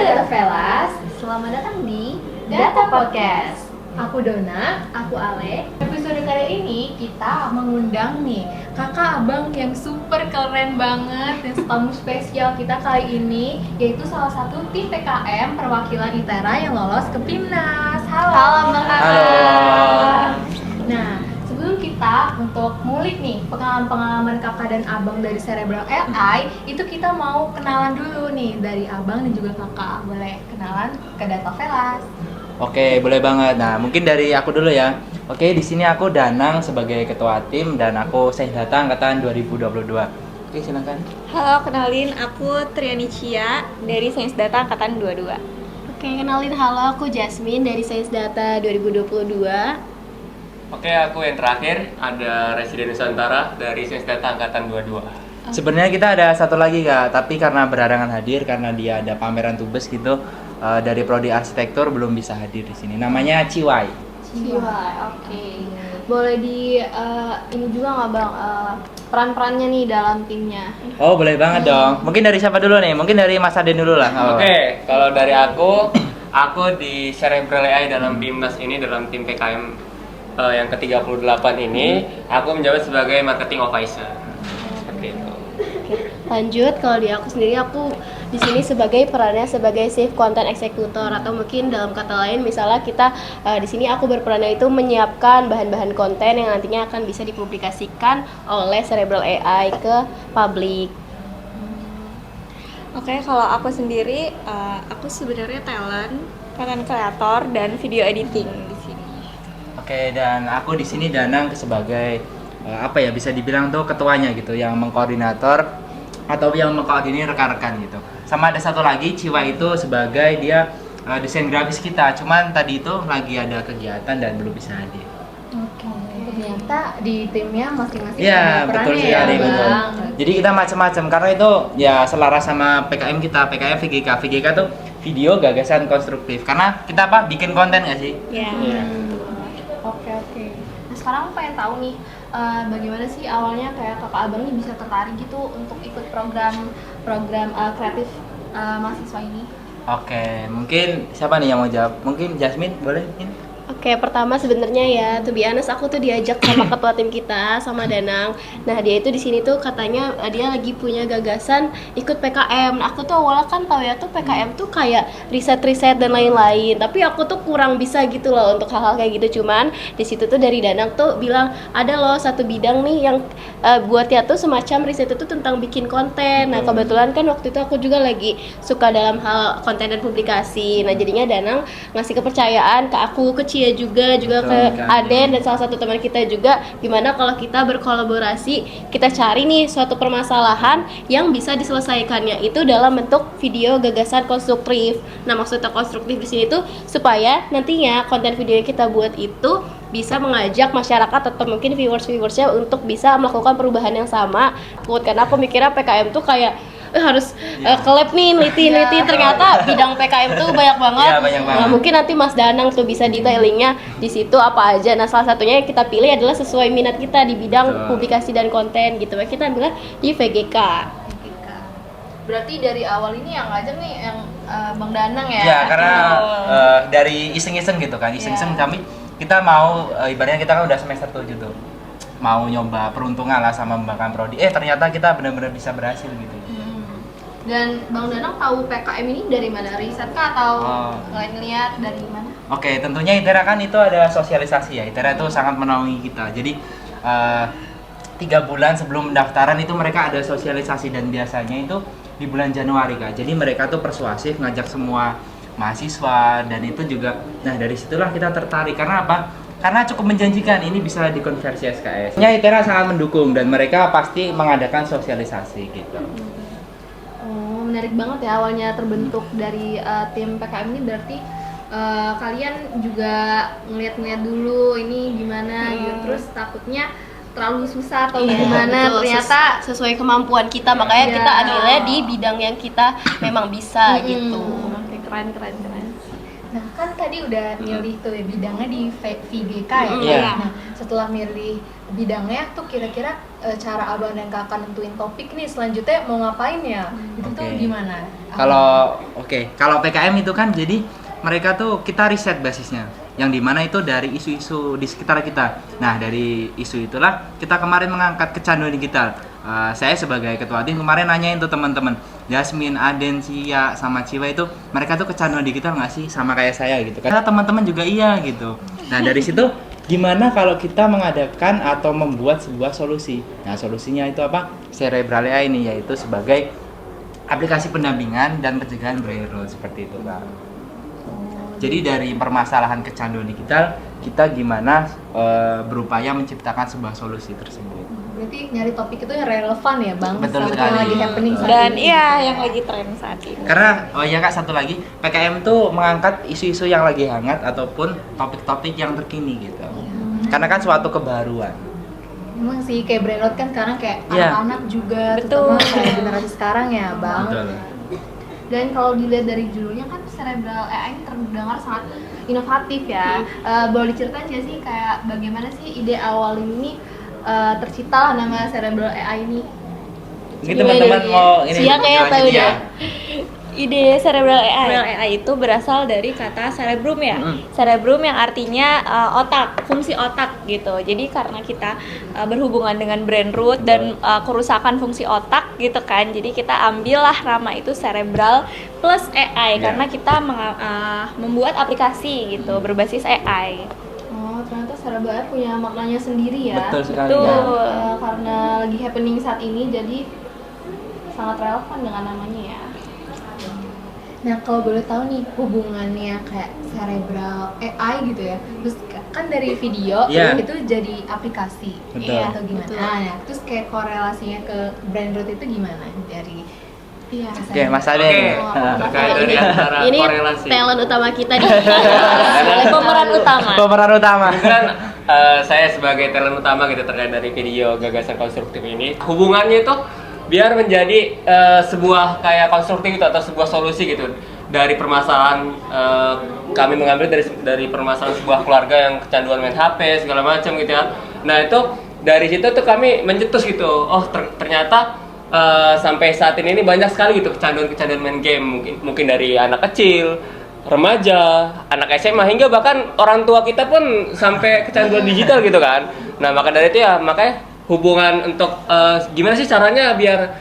Data Velas, selamat datang di Data Podcast. Aku Dona, Aku Ale. episode kali ini kita mengundang nih kakak abang yang super keren banget dan tamu spesial kita kali ini yaitu salah satu tim PKM perwakilan ITERA yang lolos ke PIMNAS. Halo. Bang Kakak. Halo. Nah, sebelum kita untuk ngulik nih pengalaman kakak dan abang dari Cerebral AI, itu kita mau kenalan dulu nih dari abang dan juga kakak. Boleh kenalan ke Data Velas? Oke, boleh banget. Nah, mungkin dari aku dulu ya. Oke, di sini aku Danang sebagai ketua tim dan aku Sains Data angkatan 2022. Oke, silakan. Halo, kenalin aku Triani Cia dari Sains Data Angkatan 22. Oke, kenalin halo, aku Jasmine dari Sains Data 2022. Oke, aku yang terakhir ada Residen Nusantara dari Sains Data Angkatan 22. Sebenarnya kita ada satu lagi Kak, tapi karena berhalangan hadir karena dia ada pameran tugas gitu dari prodi arsitektur belum bisa hadir di sini. Namanya Ciwai. Oke. Boleh di ini juga nggak Bang, peran-perannya nih dalam timnya? Oh, boleh banget dong. Mungkin dari siapa dulu nih? Mungkin dari Mas Aden dulu lah. nggak apa-apa. Oke, kalau dari aku di Cerebral AI dalam PIMNAS ini, dalam tim PKM yang ke-38 ini, aku menjabat sebagai marketing officer. Seperti itu. Lanjut, kalau di aku sendiri, aku di sini sebagai perannya sebagai chief content executor, atau mungkin dalam kata lain misalnya kita di sini aku berperannya itu menyiapkan bahan-bahan konten yang nantinya akan bisa dipublikasikan oleh Cerebral AI ke publik. Oke, kalau aku sendiri, aku sebenarnya content creator dan video editing di sini. Oke, dan aku di sini Danang sebagai apa ya, bisa dibilang tuh ketuanya gitu, yang mengkoordinator atau yang mengkoordinir rekan-rekan gitu. Sama ada satu lagi Ciwa itu sebagai dia desain grafis kita. Cuman tadi itu lagi ada kegiatan dan belum bisa hadir. Oke, ternyata di timnya masing-masing Iya, ada betul perannya sekali, ya, betul. Bang. Jadi kita macam-macam karena itu ya selaras sama PKM kita, PKM VGK. VGK tuh video gagasan konstruktif. Karena kita apa? Bikin konten nggak sih? Ya. Oke. Nah, sekarang aku pengen tahu nih, bagaimana sih awalnya kayak kakak abang nih bisa tertarik gitu untuk ikut program kreatif mahasiswa ini? Oke, mungkin siapa nih yang mau jawab? Mungkin Jasmine boleh? Oke, pertama sebenarnya ya, to be honest, aku tuh diajak sama ketua tim kita, sama Danang. Nah, dia itu di sini tuh katanya dia lagi punya gagasan ikut PKM. Nah, aku tuh awalnya kan tahu ya tuh PKM tuh kayak riset-riset dan lain-lain. Tapi aku tuh kurang bisa gitu loh untuk hal-hal kayak gitu. Cuman di situ tuh dari Danang tuh bilang ada loh satu bidang nih yang buatnya tuh semacam riset itu tentang bikin konten. Nah, kebetulan kan waktu itu aku juga lagi suka dalam hal konten dan publikasi. Nah, jadinya Danang ngasih kepercayaan ke aku, ke Cia juga Betul, ke kan. Aden dan salah satu teman kita juga, gimana kalau kita berkolaborasi, kita cari nih suatu permasalahan yang bisa diselesaikannya itu dalam bentuk video gagasan konstruktif. Nah, maksudnya konstruktif di sini tuh supaya nantinya konten video yang kita buat itu bisa mengajak masyarakat atau mungkin viewersnya untuk bisa melakukan perubahan yang sama. Karena aku mikirnya PKM tuh kayak harus ke lab nih, neliti, ternyata bidang PKM tuh banyak banget. Iya, banyak banget. Nah, mungkin nanti Mas Danang tuh bisa detailingnya di situ apa aja. Nah, salah satunya yang kita pilih adalah sesuai minat kita di bidang Betul. publikasi dan konten gitu. Kita ambilnya di VGK. Berarti dari awal ini yang ngajak nih yang Bang Danang ya? Ya, karena dari iseng-iseng gitu kan. Iseng-iseng kami kita mau ibaratnya kita kan udah semester 7 tuh. Mau nyoba peruntungan lah sama membangkan prodi. Ternyata kita benar-benar bisa berhasil gitu. Dan Bang Danang tahu PKM ini dari mana? Riset kah atau ngeliat dari mana? Oke, tentunya ITERA kan itu ada sosialisasi ya. ITERA itu sangat menaungi kita. Jadi 3 bulan sebelum pendaftaran itu mereka ada sosialisasi dan biasanya itu di bulan Januari Kak. Jadi mereka tuh persuasif ngajak semua mahasiswa dan itu juga. Nah, dari situlah kita tertarik karena apa? Karena cukup menjanjikan ini bisa dikonversi SKS. ITERA sangat mendukung dan mereka pasti mengadakan sosialisasi gitu. Oh, menarik banget ya awalnya terbentuk dari tim PKM ini, berarti kalian juga ngeliat-ngeliat dulu ini gimana gitu, terus takutnya terlalu susah atau gimana, Betul, ternyata sesuai kemampuan kita, makanya Iya. kita ambilnya di bidang yang kita memang bisa gitu. Oke, keren. Nah, kan tadi udah milih tuh bidangnya di VGK ya. Iya. Nah, setelah milih bidangnya tuh kira-kira cara abang dan kakak nentuin topik nih selanjutnya mau ngapain ya? Itu tuh Oke. gimana? Kalau PKM itu kan jadi mereka tuh kita riset basisnya, yang dimana itu dari isu-isu di sekitar kita. Nah dari isu itulah kita kemarin mengangkat kecanduan digital. Saya sebagai ketua tim kemarin nanyain tuh teman-teman, Jasmine, Aden, Sia, sama Ciwa itu mereka tuh kecanduan digital nggak sih sama kayak saya gitu. Karena teman-teman juga iya gitu. Nah dari situ gimana kalau kita mengadakan atau membuat sebuah solusi? Nah solusinya itu apa? Cerebral AI ini yaitu sebagai aplikasi pendampingan dan pencegahan brain rot seperti itu Kak. Jadi dari permasalahan kecanduan digital kita gimana berupaya menciptakan sebuah solusi tersebut. Berarti nyari topik itu yang relevan ya bang, Betul sama sekali. yang lagi happening saat Dan ini. iya yang lagi tren saat ini. Karena oh iya Kak satu lagi PKM tuh mengangkat isu-isu yang lagi hangat ataupun topik-topik yang terkini gitu. Karena kan suatu kebaruan. Emang sih kayak brain rot kan sekarang kayak Iya. anak-anak juga, Betul. terutama kayak generasi sekarang ya bang. Betul. Dan kalau dilihat dari judulnya kan Cerebral AI ini terdengar sangat inovatif ya. Boleh diceritain nggak sih kayak bagaimana sih ide awal ini tercipta nama Cerebral AI ini? Mungkin teman-teman mau ini Sia kayak tahu lanjut ya. deh. Ide cerebral AI itu berasal dari kata cerebrum ya. Cerebrum yang artinya otak, fungsi otak gitu. Jadi karena kita berhubungan dengan brain root dan kerusakan fungsi otak gitu kan. Jadi kita ambillah nama itu cerebral plus AI karena kita membuat aplikasi gitu berbasis AI. Oh, ternyata Cerebral AI punya maknanya sendiri ya. Betul sekali. Betul. Kak. Karena lagi happening saat ini jadi sangat relevan dengan namanya ya. Nah kalau boleh tahu nih hubungannya kayak cerebral AI gitu ya, terus kan dari video Iya. itu jadi aplikasi Betul. atau gimana? Nah, terus kayak korelasinya ke brain rot itu gimana dari? Iya. Oke, Mas Ade. Oke. nih. Terkait dari antara Ini korelasi. talent utama kita nih. Pemeran utama. Pemeran utama. Kan saya sebagai talent utama gitu terkait dari video gagasan konstruktif ini, hubungannya itu biar menjadi sebuah kayak konstruktif gitu atau sebuah solusi gitu dari permasalahan kami mengambil dari permasalahan sebuah keluarga yang kecanduan main HP segala macam gitu ya. Nah itu dari situ tuh kami mencetus gitu, oh ternyata sampai saat ini banyak sekali gitu kecanduan main game, mungkin dari anak kecil, remaja, anak SMA hingga bahkan orang tua kita pun sampai kecanduan digital gitu kan. Nah maka dari itu ya makanya hubungan untuk gimana sih caranya biar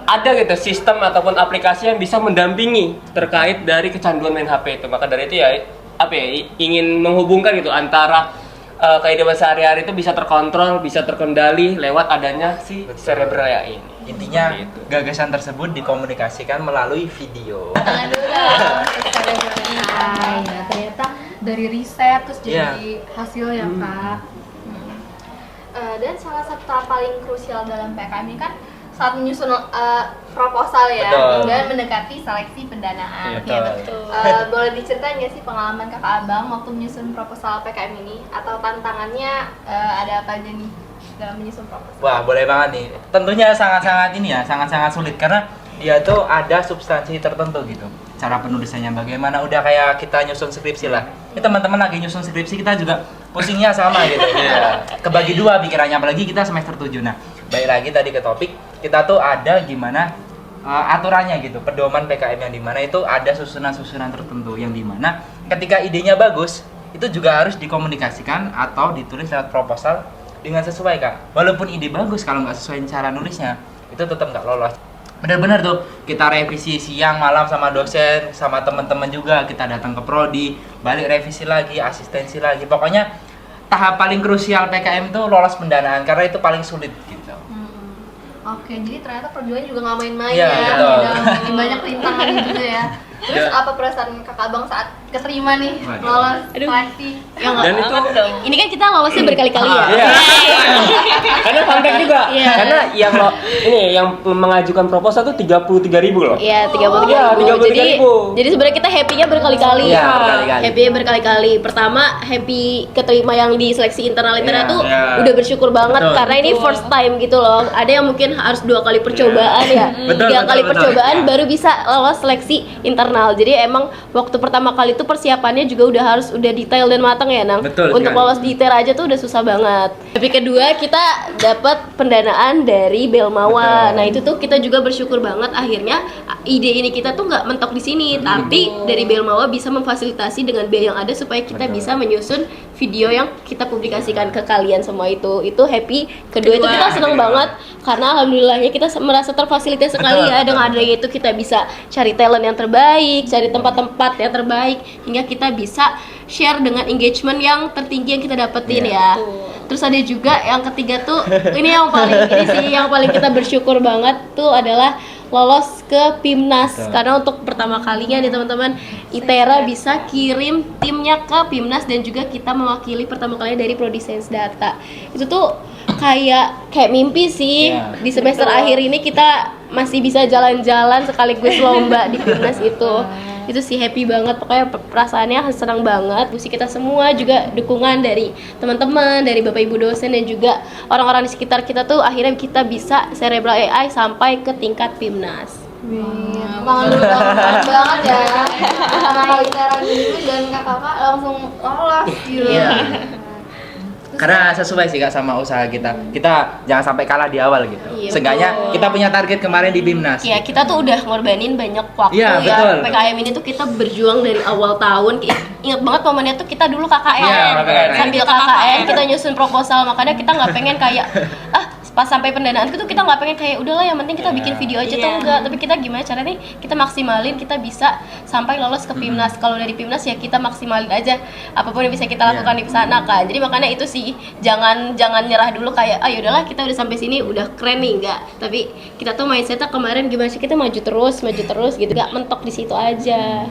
ada gitu sistem ataupun aplikasi yang bisa mendampingi terkait dari kecanduan main HP itu. Maka dari itu ya ingin menghubungkan gitu antara kehidupan sehari-hari itu bisa terkontrol, bisa terkendali lewat adanya si Cerebral AI ini. Intinya Gitu. gagasan tersebut dikomunikasikan melalui video. Tangan dulu dong, cerebral AI. Nah ternyata dari riset terus jadi hasil ya kak. Dan salah satu tahap paling krusial dalam PKM ini kan saat menyusun proposal ya Betul. dan mendekati seleksi pendanaan. Iya, betul. Boleh diceritain nggak sih pengalaman kakak abang waktu menyusun proposal PKM ini atau tantangannya ada apa aja nih dalam menyusun proposal? Wah, boleh banget nih. Tentunya sangat-sangat ini ya, sangat-sangat sulit karena dia tuh ada substansi tertentu gitu. Cara penulisannya bagaimana, udah kayak kita nyusun skripsi lah. Ini teman-teman lagi nyusun skripsi kita juga pusingnya sama gitu. Kebagi dua pikirannya, apalagi kita semester 7. Nah, balik lagi tadi ke topik, kita tuh ada gimana aturannya gitu, pedoman PKM yang dimana itu ada susunan-susunan tertentu yang dimana ketika idenya bagus, itu juga harus dikomunikasikan atau ditulis lewat proposal dengan sesuai Kak. Walaupun ide bagus, kalau nggak sesuai cara nulisnya, itu tetap nggak lolos. Bener-bener tuh kita revisi siang malam sama dosen, sama teman-teman juga, kita datang ke prodi, balik revisi lagi, asistensi lagi. Pokoknya tahap paling krusial PKM itu lolos pendanaan karena itu paling sulit gitu. Oke, jadi ternyata perjuangan juga nggak main-main Iya, ya, betul. dan banyak rintangannya juga ya. Terus apa perasaan kakak abang saat keterima nih Waduh. lolos Aduh. seleksi? Yang Dan itu ini kan kita lolosnya berkali-kali ya. Iya. Karena fun fact juga. Iya. Karena yang mengajukan proposal tuh 33.000 loh. Iya, 33.000. Iya, 33.000. Jadi sebenarnya kita happy-nya berkali-kali. Iya, berkali-kali. Happy-nya berkali-kali. Pertama, happy keterima yang di seleksi internal ITERA Iya, tuh iya. udah bersyukur banget Betul. karena ini first time gitu loh. Ada yang mungkin harus 2 kali percobaan ya. Betul, 3 kali betul, betul. percobaan baru bisa lolos seleksi internal internal. Jadi emang waktu pertama kali itu persiapannya juga udah detail dan matang ya, Nang. Betul Untuk sekali. lolos di ITERA aja tuh udah susah banget. Tapi kedua kita dapat pendanaan dari Belmawa. Betul. Nah, itu tuh kita juga bersyukur banget akhirnya ide ini kita tuh nggak mentok di sini, tapi dari Belmawa bisa memfasilitasi dengan biaya yang ada supaya kita Betul. bisa menyusun video yang kita publikasikan ke kalian semua itu happy. Kedua itu kita senang banget karena alhamdulillahnya kita merasa terfasilitasi sekali Betul, ya betul. dengan adanya itu kita bisa cari talent yang terbaik, cari tempat-tempat yang terbaik hingga kita bisa share dengan engagement yang tertinggi yang kita dapetin Iya, ya. Terus ada juga yang ketiga tuh ini yang paling kita bersyukur banget tuh adalah lolos ke PIMNAS. Betul. Karena untuk pertama kalinya nih teman-teman ITERA bisa kirim timnya ke PIMNAS dan juga kita mewakili pertama kalinya dari Prodi Sains Data. Itu tuh kayak mimpi sih. Iya. Di semester akhir ini kita masih bisa jalan-jalan sekaligus lomba di PIMNAS itu. Itu sih happy banget, pokoknya perasaannya senang banget. Mesti kita semua juga dukungan dari teman-teman, dari Bapak Ibu dosen dan juga orang-orang di sekitar kita tuh akhirnya kita bisa Cerebral AI sampai ke tingkat PIMNAS. Semangat dulu banget ya. Karena ITERA gitu dan kakak langsung lolos gitu. Iya. Karena sesuai sih Kak sama usaha kita. Kita jangan sampai kalah di awal gitu. Iya, Seenggaknya betul. kita punya target kemarin di BIMNAS. Ya kita tuh udah ngorbanin banyak waktu Iya, ya. betul. PKM ini tuh kita berjuang dari awal tahun. Ingat banget momennya tuh kita dulu KKN. Iya, KKN. Sambil KKN kita nyusun proposal, makanya kita nggak pengen kayak pas sampai pendanaan itu kita nggak pengen kayak udahlah yang penting kita bikin video aja tuh enggak, tapi kita gimana caranya kita maksimalin kita bisa sampai lolos ke PIMNAS. Kalau dari PIMNAS ya kita maksimalin aja apapun yang bisa kita lakukan di sana kan. Jadi makanya itu sih jangan nyerah dulu kayak udahlah kita udah sampai sini udah keren nih, enggak. Tapi kita tuh mindsetnya kemarin gimana sih, kita maju terus gitu, nggak mentok di situ aja.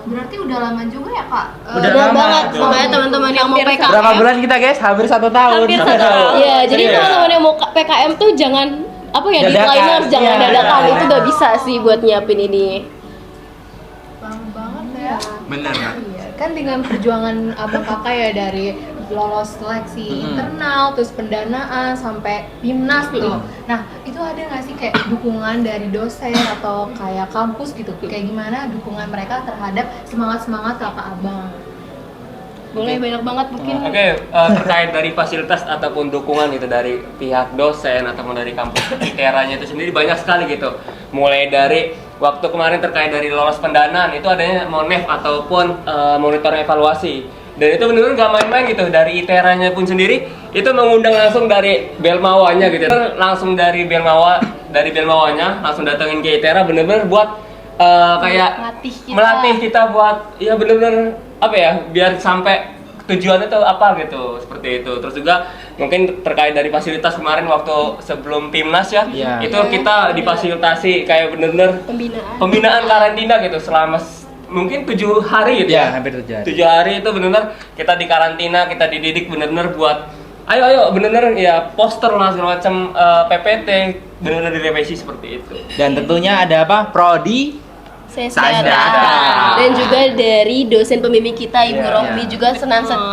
Berarti udah lama juga ya kak? Udah Udah lama. banget, makanya teman-teman yang mau PKM. Berapa bulan kita guys? Hampir 1 tahun. Hampir 1 tahun. Iya, jadi Iya. teman-teman yang mau PKM tuh jangan Dadakan. deadline jangan Iya, dadakan, iya. itu udah bisa sih buat nyiapin ini. Lama banget ya. Bener Kak. Iya, kan dengan perjuangan abang kakak ya dari lolos seleksi internal, terus pendanaan sampai PIMNAS tuh. Nah, itu ada nggak sih kayak dukungan dari dosen atau kayak kampus gitu? Kayak gimana dukungan mereka terhadap semangat kakak abang? Boleh banyak banget mungkin. Oke, terkait dari fasilitas ataupun dukungan gitu dari pihak dosen ataupun dari kampus ITERA-nya itu sendiri banyak sekali gitu. Mulai dari waktu kemarin terkait dari lolos pendanaan itu adanya MONEF ataupun monitor evaluasi. Dan itu benar-benar gak main-main gitu, dari ITERA-nya pun sendiri itu mengundang langsung dari Belmawanya gitu. Langsung dari Belmawanya langsung datengin ke ITERA benar-benar buat kayak melatih kita buat ya benar-benar apa ya biar sampai tujuannya tuh apa gitu, seperti itu. Terus juga mungkin terkait dari fasilitas kemarin waktu sebelum PIMNAS ya, Iya. itu kita difasilitasi kayak benar-benar pembinaan karantina gitu selama mungkin 7 hari gitu Ya, hampir 7 hari. 7 hari itu benar-benar kita di karantina, kita dididik benar-benar buat ayo benar-benar ya poster lah segala macam PPT benar-benar direvisi seperti itu. Dan tentunya ada apa? Prodi Sains Sains Data. Data. Dan juga dari dosen pembimbing kita Ibu Iya. Rohmi juga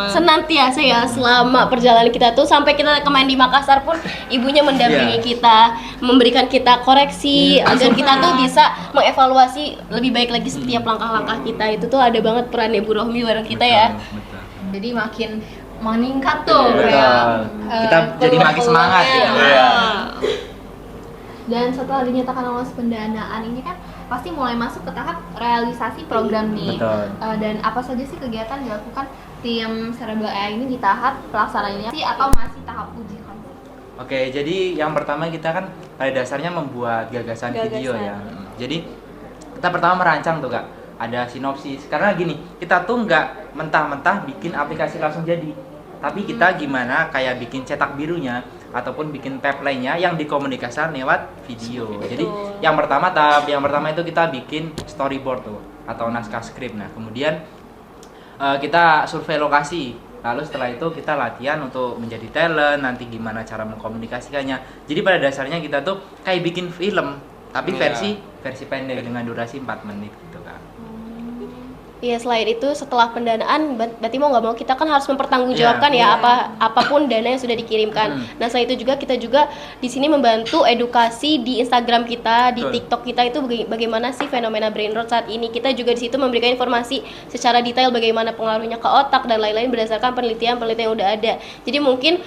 senantiasa ya selama perjalanan kita tuh sampai kita kemarin di Makassar pun ibunya mendampingi Iya. kita, memberikan kita koreksi agar kita tuh bisa mengevaluasi lebih baik lagi setiap langkah-langkah kita. Itu tuh ada banget peran Ibu Rohmi bareng kita ya. Betul. Jadi makin meningkat tuh Betul. kayak Kita jadi makin semangat ya. Iya. Dan setelah dinyatakan lolos pendanaan ini kan pasti mulai masuk ke tahap realisasi program nih. Betul. Dan apa saja sih kegiatan dilakukan tim Cerebral AI ini di tahap pelaksanaannya sih atau masih tahap uji konsep? Oke, jadi yang pertama kita kan pada dasarnya membuat gagasan video ya. Jadi kita pertama merancang tuh Kak, ada sinopsis. Karena gini, kita tuh nggak mentah-mentah bikin aplikasi langsung jadi. Tapi kita gimana kayak bikin cetak birunya ataupun bikin tagline-nya yang dikomunikasikan lewat video. Jadi tahap yang pertama itu kita bikin storyboard tuh atau naskah skrip. Nah, kemudian kita survei lokasi. Lalu setelah itu kita latihan untuk menjadi talent, nanti gimana cara mengkomunikasikannya. Jadi pada dasarnya kita tuh kayak bikin film, tapi Iya. versi pendek dengan durasi 4 menit gitu kan. Iya, selain itu setelah pendanaan berarti mau nggak mau kita kan harus mempertanggungjawabkan Iya. apapun dana yang sudah dikirimkan. Nah, selain itu juga kita juga di sini membantu edukasi di Instagram kita, di Betul. TikTok kita itu bagaimana sih fenomena brain rot saat ini. Kita juga di situ memberikan informasi secara detail bagaimana pengaruhnya ke otak dan lain-lain berdasarkan penelitian yang udah ada. Jadi mungkin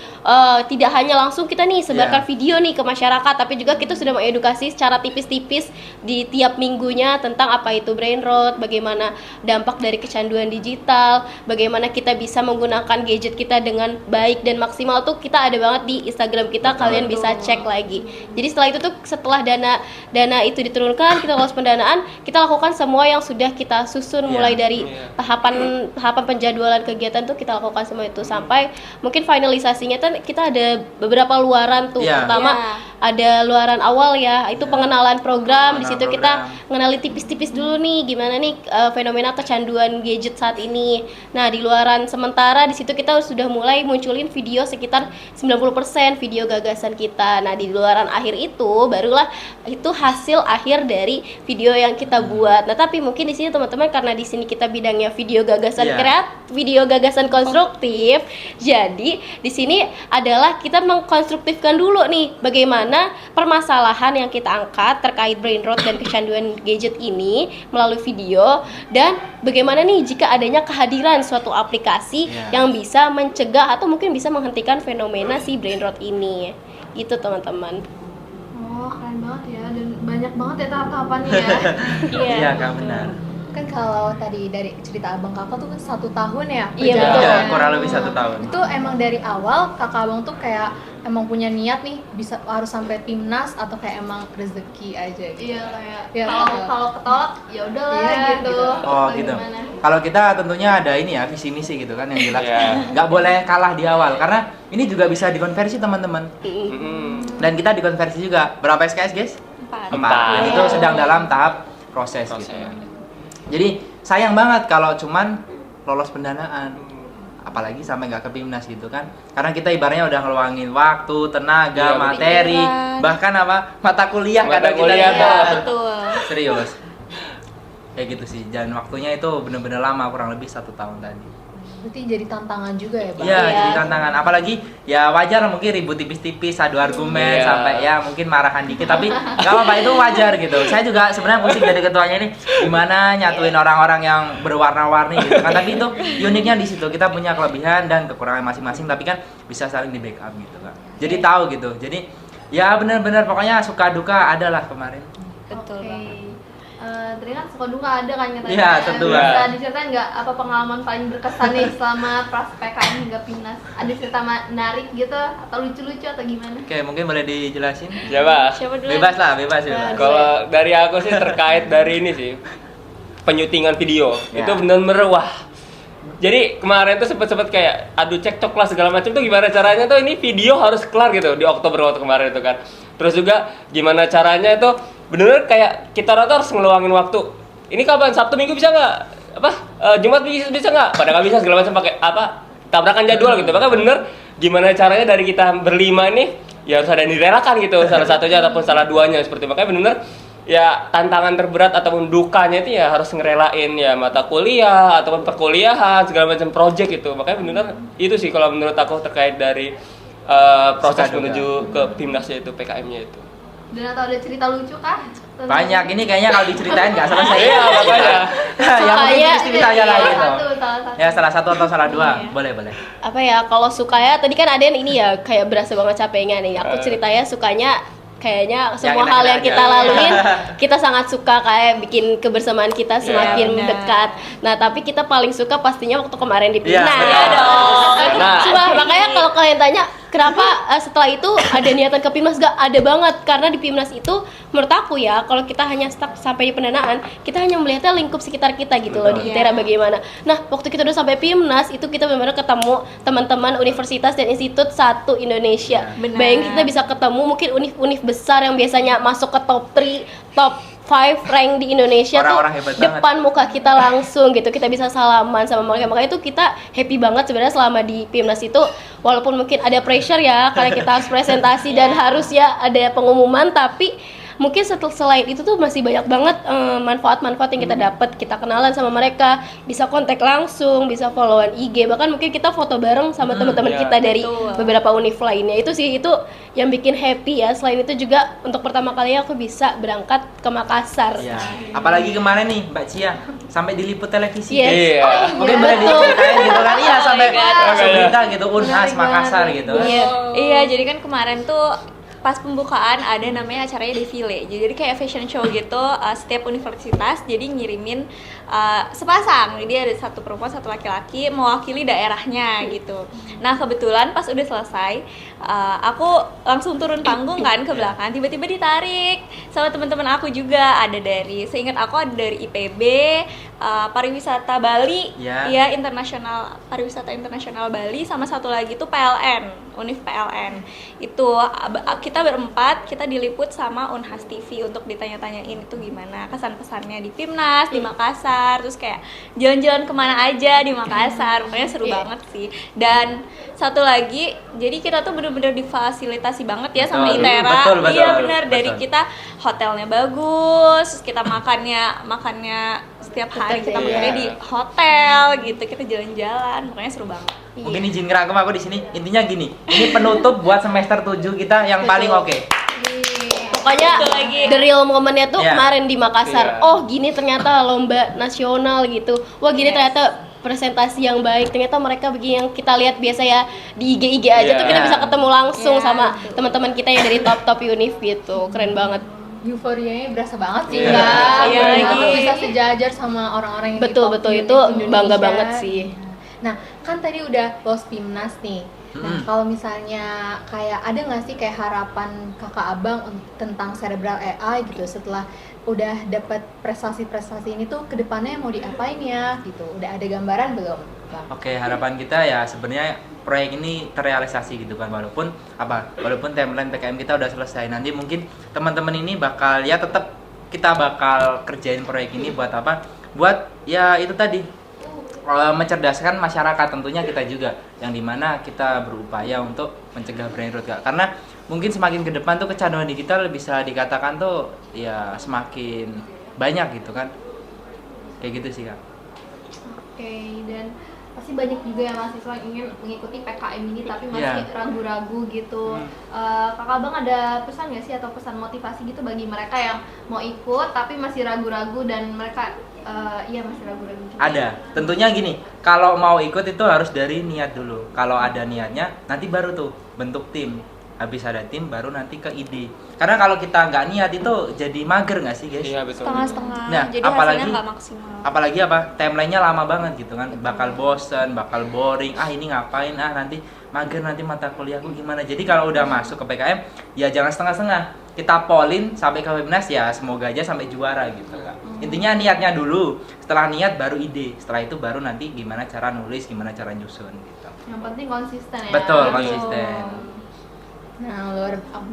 tidak hanya langsung kita nih sebarkan video nih ke masyarakat, tapi juga kita sudah mengedukasi secara tipis-tipis di tiap minggunya tentang apa itu brain rot, bagaimana dampak dari kecanduan digital, bagaimana kita bisa menggunakan gadget kita dengan baik dan maksimal tuh kita ada banget di Instagram kita, kalian bisa cek lagi. Jadi setelah itu tuh setelah dana itu diturunkan, kita lolos pendanaan, kita lakukan semua yang sudah kita susun mulai dari tahapan penjadwalan kegiatan tuh kita lakukan semua itu sampai mungkin finalisasinya kan kita ada beberapa luaran tuh. Pertama ada luaran awal ya, itu pengenalan program. Di situ kita ngenalin tipis-tipis dulu nih gimana nih fenomena kecanduan gadget saat ini. Nah, di luaran sementara di situ kita sudah mulai munculin video sekitar 90% video gagasan kita. Nah, di luaran akhir itu barulah itu hasil akhir dari video yang kita buat. Nah, tapi mungkin di sini teman-teman karena di sini kita bidangnya video gagasan video gagasan konstruktif. Jadi, di sini adalah kita mengkonstruktifkan dulu nih bagaimana permasalahan yang kita angkat terkait brain rot dan kecanduan gadget ini melalui video, dan bagaimana nih jika adanya kehadiran suatu aplikasi yang bisa mencegah atau mungkin bisa menghentikan fenomena si brain rot ini. Gitu teman-teman. Oh, keren banget ya, dan banyak banget ya tahap-tahapannya ya. Iya, Kak, benar. Kan kalau tadi dari cerita abang kakak tuh kan 1 tahun ya Iya, betul. perjalanannya. Ya, kurang lebih 1 tahun. Itu emang dari awal kakak abang tuh kayak emang punya niat nih bisa harus sampai timnas atau kayak emang rezeki aja gitu. Iya, kayak Iya, kalau ketolak ya udahlah Iya, gitu. Oh, Atau gitu. gimana. Kalau kita tentunya ada ini ya, visi misi gitu kan yang jelas. Iya. Nggak boleh kalah di awal karena ini juga bisa dikonversi teman-teman. Dan kita dikonversi juga. Berapa SKS, guys? 4. Dan itu sedang dalam tahap proses. Gitu. Jadi sayang banget kalau cuman lolos pendanaan, apalagi sampai nggak ke PIMNAS gitu kan, karena kita ibaratnya udah ngeluangin waktu, tenaga, materi, bahkan mata kuliah kadang kita Betul. serius kayak gitu sih. Dan waktunya itu bener-bener lama, kurang lebih 1 tahun tadi. Berarti jadi tantangan juga ya, Bang? Iya, jadi tantangan. Apalagi ya wajar mungkin ribut tipis-tipis, adu argumen sampai ya mungkin marahan dikit, tapi nggak apa-apa, itu wajar gitu. Saya juga sebenarnya pusing jadi ketuanya ini gimana nyatuin orang-orang yang berwarna-warni gitu kan. Tapi itu uniknya di situ, kita punya kelebihan dan kekurangan masing-masing, tapi kan bisa saling di backup gitu kan. Jadi tahu gitu. Jadi ya benar-benar pokoknya suka duka adalah kemarin. Betul banget. Tadi kan suka duka ada kan katanya. Iya, tentu. Bisa diceritain nggak apa pengalaman paling berkesan nih selama pas PKM hingga PIMNAS? Ada cerita menarik gitu atau lucu-lucu atau gimana? Oke, mungkin boleh dijelasin. Siapa? Siapa dulu? Bebas lah, bebas. Kalau dari aku sih terkait dari ini sih penyutingan video itu bener-bener wah. Jadi kemarin tuh sempet kayak adu cekcok lah segala macam tuh gimana caranya tuh ini video harus kelar gitu di Oktober waktu kemarin itu kan. Terus juga gimana caranya itu bener-bener kayak kita rata harus ngeluangin waktu. Ini kapan? Sabtu Minggu bisa nggak? Jumat bisa nggak? Pada nggak bisa segala macam pakai tabrakan jadwal gitu. Maka bener gimana caranya dari kita berlima ini ya harus ada yang direlakan gitu salah satunya ataupun salah duanya seperti makanya bener-bener ya tantangan terberat ataupun dukanya itu ya harus ngerelain ya mata kuliah ataupun perkuliahan segala macam project gitu. Makanya bener itu sih kalau menurut aku terkait dari proses menuju ke PIMNAS-nya itu, PKM-nya itu. Dan atau ada cerita lucu kah? Banyak ini kayaknya kalau diceritain nggak selesai. Iya, makanya. Ya mungkin tipis-tipis aja lah gitu. Salah satu. Ya salah satu atau salah dua, boleh. Apa ya, kalau sukanya tadi kan ada yang ini ya kayak berasa banget capeknya nih. Aku ceritanya sukanya kayaknya semua hal yang kita laluin kita sangat suka, kayak bikin kebersamaan kita semakin dekat. Nah, tapi kita paling suka pastinya waktu kemarin di PIMNAS. Iya dong. Cuma makanya kalau kalian tanya kenapa setelah itu ada niatan ke PIMNAS, gak ada banget, karena di PIMNAS itu menurut aku ya kalau kita hanya stuck sampai di pendanaan, kita hanya melihatnya lingkup sekitar kita gitu loh di ITERA bagaimana. Nah, waktu kita udah sampai PIMNAS itu kita benar-benar ketemu teman-teman universitas dan institut satu Indonesia. Bayangin kita bisa ketemu mungkin univ-univ besar yang biasanya masuk ke top 3, top 5 rank di Indonesia. Orang-orang hebat tuh depan muka kita langsung gitu, kita bisa salaman sama mereka. Makanya itu kita happy banget sebenarnya selama di PIMNAS itu, walaupun mungkin ada pressure ya karena kita harus presentasi dan harus ya ada pengumuman, tapi mungkin selain itu tuh masih banyak banget manfaat-manfaat yang kita dapat. Kita kenalan sama mereka, bisa kontak langsung, bisa followan IG, bahkan mungkin kita foto bareng sama teman-teman iya, kita dari betul. beberapa univ lainnya. Itu sih, itu yang bikin happy ya. Selain itu juga untuk pertama kalinya aku bisa berangkat ke Makassar. Ya, apalagi kemarin nih Mbak Cia sampai diliput televisi. Yes. Iya. Mungkin boleh diceritain gitu kan? Iya, sampai God. berita gitu, Unhas Makassar gitu. Iya. Iya, jadi kan kemarin tuh pas pembukaan ada namanya acaranya defile. Jadi kayak fashion show gitu, setiap universitas jadi ngirimin sepasang. Jadi ada satu perempuan, satu laki-laki mewakili daerahnya gitu. Nah, kebetulan pas udah selesai, aku langsung turun panggung kan ke belakang, tiba-tiba ditarik sama teman-teman aku juga. Ada dari, seingat aku ada dari IPB, pariwisata Bali, Ya. ya internasional, pariwisata internasional Bali, sama satu lagi tuh PLN, Univ PLN. Itu kita berempat, kita diliput sama Unhas TV untuk ditanya-tanyain itu gimana kesan-pesannya di Pimnas, di Makassar, terus kayak jalan-jalan kemana aja di Makassar, pokoknya seru banget sih. Dan satu lagi, jadi kita tuh bener-bener difasilitasi banget ya sama Betul, ITERA. betul, Iya bener, betul. dari kita hotelnya bagus, kita makannya setiap hari kita makannya di hotel gitu, kita jalan-jalan, pokoknya seru banget. Mungkin izin ngerangkum aku di sini. Intinya gini, ini penutup buat semester 7 kita yang paling oke. Pokoknya Betul lagi. the real momennya tuh Iya. kemarin di Makassar. Iya. Oh, gini ternyata lomba nasional gitu. Wah, gini ternyata presentasi yang baik. Ternyata mereka begini yang kita lihat biasa ya di IG aja tuh kita Iya. bisa ketemu langsung Iya, sama betul. teman-teman kita yang dari top univ gitu. Keren banget. Euforianya berasa banget sih Iya. Kak. Iya Aku lagi. bisa sejajar sama orang-orang yang di Betul, top betul. univ Itu Indonesia. bangga banget sih. Nah, kan tadi udah lolos Pimnas nih. Nah, kalau misalnya kayak ada nggak sih kayak harapan kakak abang tentang Cerebral AI gitu setelah udah dapat prestasi-prestasi ini tuh kedepannya mau diapain ya gitu? Udah ada gambaran belum, Bang? Oke, harapan kita ya sebenarnya proyek ini terrealisasi gitu kan, walaupun timeline PKM kita udah selesai. Nanti mungkin teman-teman ini bakal ya tetap kita bakal kerjain proyek ini buat apa? Buat ya itu tadi mencerdaskan masyarakat, tentunya kita juga yang dimana kita berupaya untuk mencegah brain rot, Kak. Karena mungkin semakin ke depan tuh kecanduan digital bisa dikatakan tuh ya semakin banyak gitu kan, kayak gitu sih, Kak. Oke, dan pasti banyak juga ya mahasiswa yang ingin mengikuti PKM ini tapi masih Iya. ragu-ragu gitu. Kakak Bang ada pesan nggak sih atau pesan motivasi gitu bagi mereka yang mau ikut tapi masih ragu-ragu dan mereka masih ragu-ragu juga? Ada, tentunya gini, kalau mau ikut itu harus dari niat dulu. Kalau ada niatnya, nanti baru tuh bentuk tim. Habis ada tim, baru nanti ke ide. Karena kalau kita nggak niat itu jadi mager nggak sih, guys? Iya betul. Setengah-setengah, Nah, jadi apalagi- hasilnya nggak maksimal. Apalagi apa, timelinenya lama banget gitu kan, bakal bosen, bakal boring. Ini ngapain? Nanti mager, nanti mata kuliahku gimana? Jadi kalau udah masuk ke PKM, ya jangan setengah-setengah. Kita polin sampai ke Pimnas ya semoga aja sampai juara gitu kan. Intinya niatnya dulu. Setelah niat baru ide. Setelah itu baru nanti gimana cara nulis, gimana cara nyusun gitu. Yang penting konsisten ya. Betul, konsisten. Nah,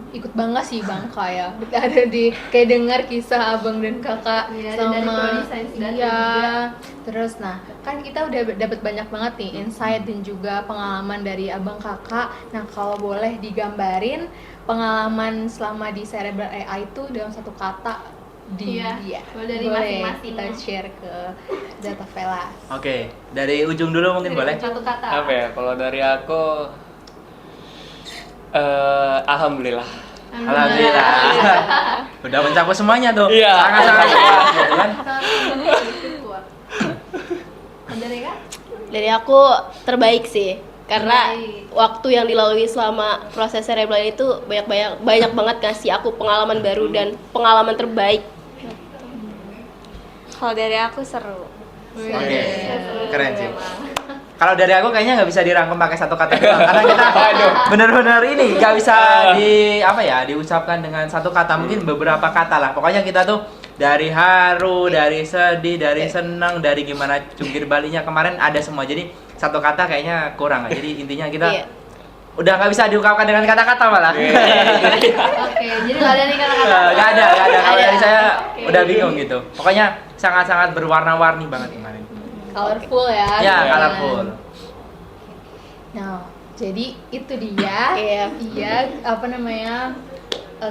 ikut bangga sih Bang kayak ada di kayak dengar kisah abang dan kakak Iya, dan dari sama Prodi Sains Data iya. juga. Terus nah, kan kita udah dapat banyak banget nih insight dan juga pengalaman dari abang kakak. Nah, kalau boleh digambarin pengalaman selama di Cerebral AI itu dalam satu kata Iya, boleh dari boleh masing-masing. kita share ke Data Vela. Oke, dari ujung dulu mungkin boleh. Satu kata. Apa ya? Kalau dari aku alhamdulillah. Alhamdulillah. Udah mencakup semuanya tuh. Iya. Sangat-sangat puas gitu kan. Dari kan? Dari aku terbaik sih. Karena Terbaik. waktu yang dilalui selama proses cerebral itu banyak banget ngasih aku pengalaman baru dan pengalaman terbaik. Kalau dari aku seru. Oke, keren sih. Kalau dari aku kayaknya nggak bisa dirangkum pakai satu kata doang, karena kita bener-bener ini nggak bisa diucapkan dengan satu kata, mungkin beberapa kata lah. Pokoknya kita tuh dari haru, dari sedih, dari senang, dari gimana jungkir balinya kemarin ada semua. Jadi satu kata kayaknya kurang. Jadi intinya kita Iya. udah nggak bisa diungkapkan dengan kata-kata malah. Oke, jadi nggak ada nih kata-kata. Nggak ada. Kalau dari saya Oke. udah bingung gitu. Pokoknya sangat-sangat berwarna-warni banget kemarin. Colorful ya. Ya, gitu. colorful. Nah, jadi itu dia. Iya. Iya, apa namanya?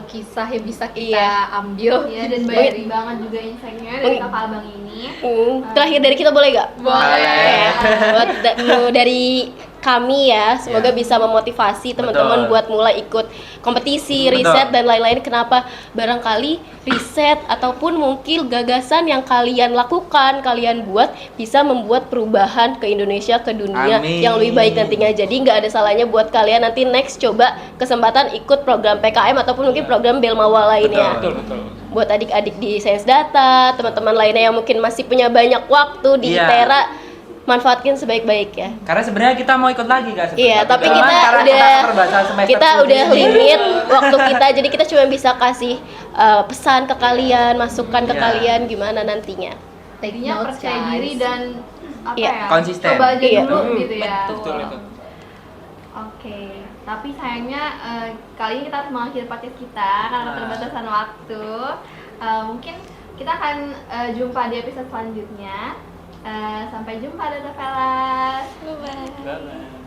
kisah yang bisa kita Iya. ambil. Iya, dan banyak banget juga insight-nya dari kakak abang ini. Terakhir dari kita boleh gak? Boleh. Buat dari kami ya, semoga bisa memotivasi teman-teman Betul. buat mulai ikut kompetisi, Betul. riset dan lain-lain. Kenapa? Barangkali riset ataupun mungkin gagasan yang kalian lakukan, kalian buat bisa membuat perubahan ke Indonesia, ke dunia Amin. yang lebih baik nantinya. Jadi nggak ada salahnya buat kalian nanti next coba kesempatan ikut program PKM ataupun mungkin program Belmawa lainnya. Betul. Buat adik-adik di Sains Data, teman-teman lainnya yang mungkin masih punya banyak waktu di Iya. ITERA, manfaatkan sebaik-baik ya. Karena sebenarnya kita mau ikut lagi guys. Iya, tapi Cuman kita karena udah keterbatasan semester kita 7 udah ini. limit waktu kita, jadi kita cuma bisa kasih pesan ke kalian, masukan ke Iya. kalian gimana nantinya. Intinya notes, percaya guys. diri dan apa Iya. ya? Konsisten. Coba aja Iya. dulu gitu ya. Betul itu. Oke, tapi sayangnya kali ini kita harus mengakhiri podcast kita karena keterbatasan waktu. Mungkin kita akan jumpa di episode selanjutnya. Sampai jumpa Data Velas. Bye-bye. Bye-bye.